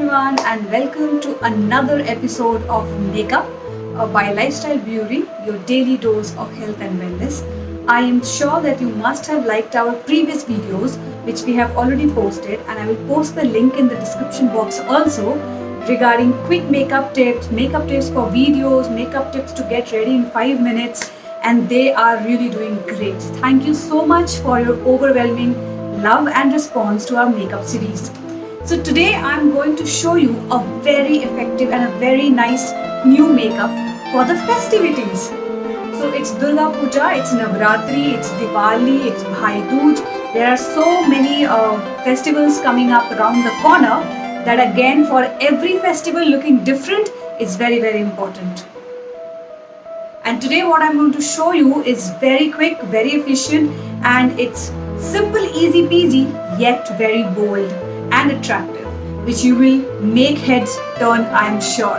everyone, and welcome to another episode of Makeup by Lifestyle Beauty, your daily dose of health and wellness. I am sure that you must have liked our previous videos, which we have already posted, and I will post the link in the description box also regarding quick makeup tips for videos, makeup tips to get ready in 5 minutes, and they are really doing great. Thank you so much for your overwhelming love and response to our makeup series. So today I'm going to show you a very effective and a very nice new makeup for the festivities. So it's Durga Puja, it's Navratri, it's Diwali, it's Bhai Dooj. There are so many festivals coming up around the corner that again for every festival looking different is very, very important. And today what I'm going to show you is very quick, very efficient, and it's simple, easy peasy, yet very bold and attractive, which you will make heads turn, I am sure.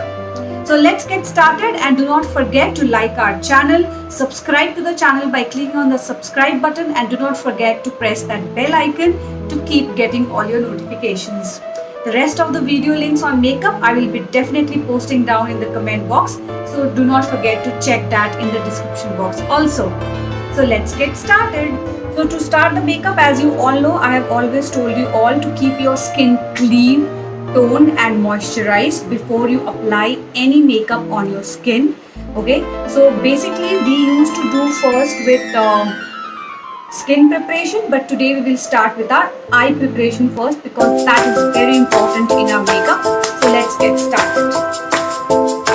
So let's get started, and do not forget to like our channel, subscribe to the channel by clicking on the subscribe button, and do not forget to press that bell icon to keep getting all your notifications. The rest of the video links on makeup I will be definitely posting down in the comment box, so do not forget to check that in the description box also. So let's get started. So to start the makeup, as you all know, I have always told you all to keep your skin clean, toned and moisturized before you apply any makeup on your skin. Okay, so basically we used to do first with skin preparation, but today we will start with our eye preparation first, because that is very important in our makeup. So let's get started.